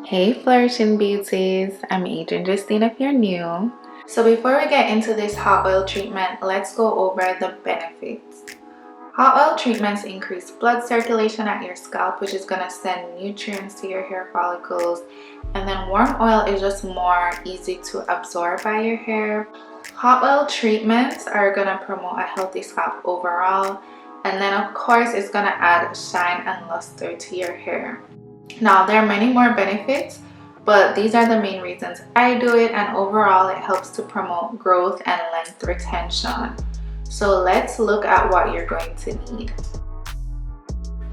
Hey flourishing beauties, I'm Adrian Justine if you're new. So before we get into this hot oil treatment, let's go over the benefits. Hot oil treatments increase blood circulation at your scalp, which is going to send nutrients to your hair follicles. And then warm oil is just more easy to absorb by your hair. Hot oil treatments are going to promote a healthy scalp overall. And then of course it's going to add shine and luster to your hair. Now, there are many more benefits, but these are the main reasons I do it, and overall it helps to promote growth and length retention. So let's look at what you're going to need.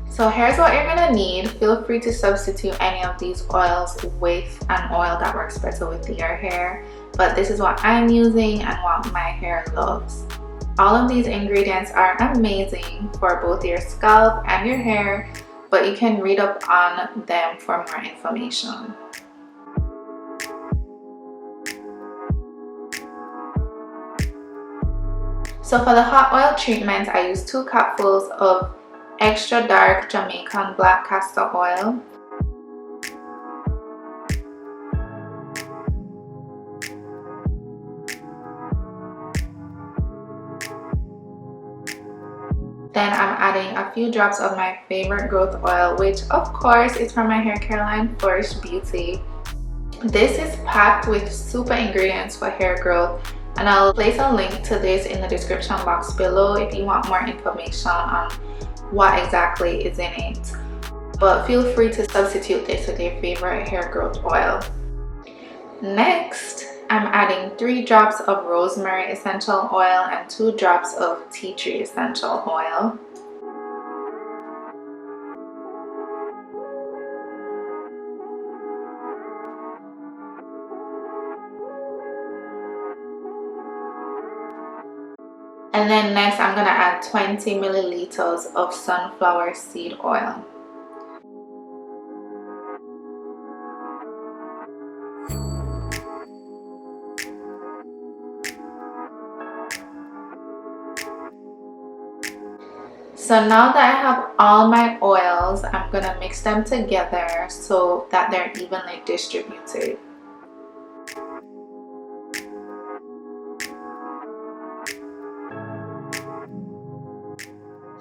So here's what you're going to need. Feel free to substitute any of these oils with an oil that works better with your hair, but this is what I'm using and what my hair loves. All of these ingredients are amazing for both your scalp and your hair, but you can read up on them for more information. So for the hot oil treatment, I use 2 cupfuls of extra dark Jamaican black castor oil. Then I'm adding a few drops of my favorite growth oil, which of course is from my hair care line, Flourish Beauty. This is packed with super ingredients for hair growth, and I'll place a link to this in the description box below if you want more information on what exactly is in it. But feel free to substitute this with your favorite hair growth oil. Next, I'm adding 3 drops of Rosemary Essential Oil and 2 drops of Tea Tree Essential Oil. And then next, I'm gonna add 20 milliliters of sunflower seed oil. So now that I have all my oils, I'm gonna mix them together so that they're evenly distributed.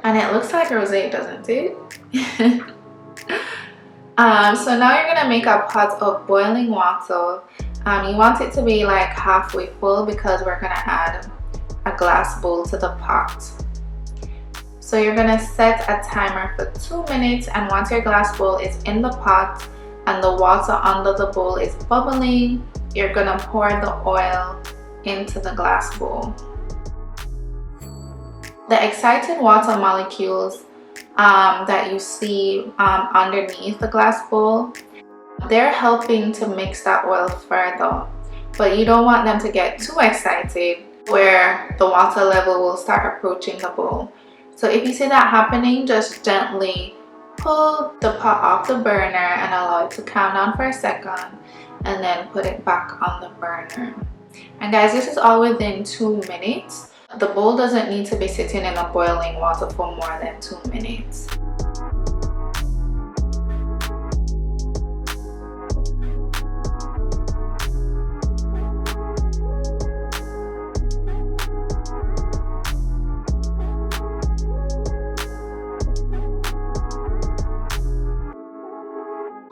And it looks like rosé, doesn't it? So now you're gonna make a pot of boiling water. You want it to be like halfway full because we're gonna add a glass bowl to the pot. So you're gonna set a timer for 2 minutes, and once your glass bowl is in the pot and the water under the bowl is bubbling, you're gonna pour the oil into the glass bowl. The excited water molecules that you see underneath the glass bowl, they're helping to mix that oil further, but you don't want them to get too excited where the water level will start approaching the bowl. So if you see that happening, just gently pull the pot off the burner and allow it to calm down for a second, and then put it back on the burner. And guys, this is all within 2 minutes. The bowl doesn't need to be sitting in the boiling water for more than 2 minutes.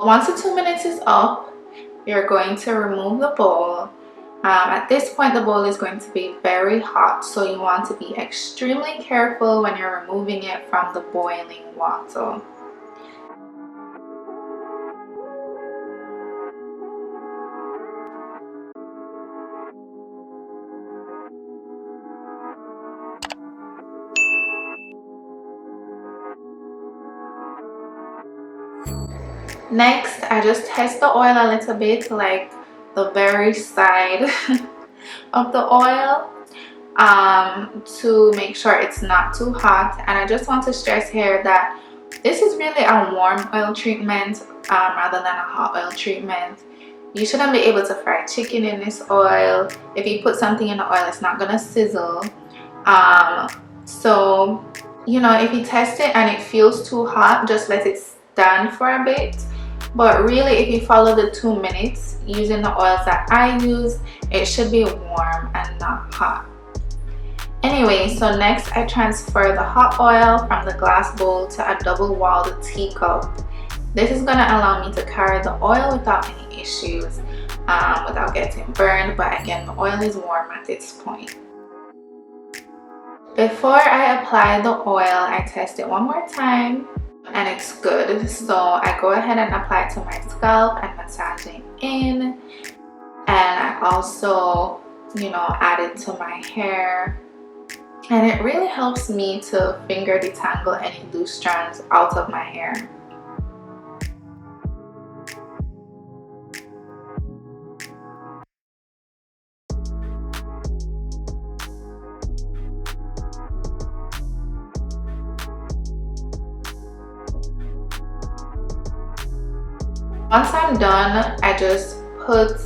Once the 2 minutes is up, you're going to remove the bowl. At this point, the bowl is going to be very hot, so you want to be extremely careful when you're removing it from the boiling water. Next, I just test the oil a little bit, like the very side of the oil, to make sure it's not too hot. And I just want to stress here that this is really a warm oil treatment rather than a hot oil treatment. You shouldn't be able to fry chicken in this oil. If you put something in the oil, it's not gonna sizzle. So you know, if you test it and it feels too hot, just let it stand for a bit. But really, if you follow the 2 minutes using the oils that I use, it should be warm and not hot. Anyway, so next I transfer the hot oil from the glass bowl to a double-walled teacup. This is going to allow me to carry the oil without any issues, without getting burned, but again, the oil is warm at this point. Before I apply the oil, I test it one more time and it's good. So I go ahead and apply it to my scalp and massage it in. And I also, add it to my hair. And it really helps me to finger detangle any loose strands out of my hair. Once I'm done, I just put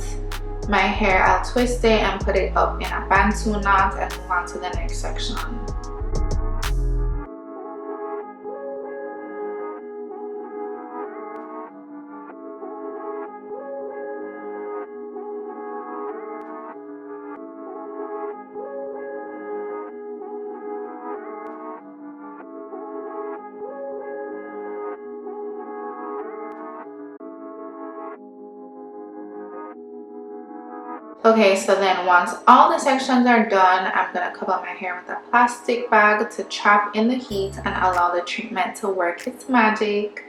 my hair, I'll twist it and put it up in a bantu knot and move on to the next section. Okay, so then once all the sections are done, I'm going to cover my hair with a plastic bag to trap in the heat and allow the treatment to work its magic.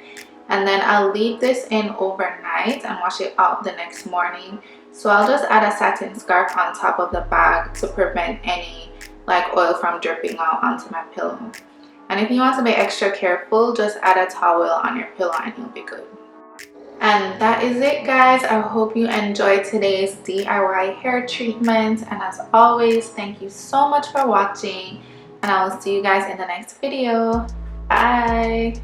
And then I'll leave this in overnight and wash it out the next morning. So I'll just add a satin scarf on top of the bag to prevent any oil from dripping out onto my pillow. And if you want to be extra careful, just add a towel on your pillow and you'll be good. And that is it, guys. I hope you enjoyed today's DIY hair treatment, and as always, thank you so much for watching, and I will see you guys in the next video. Bye.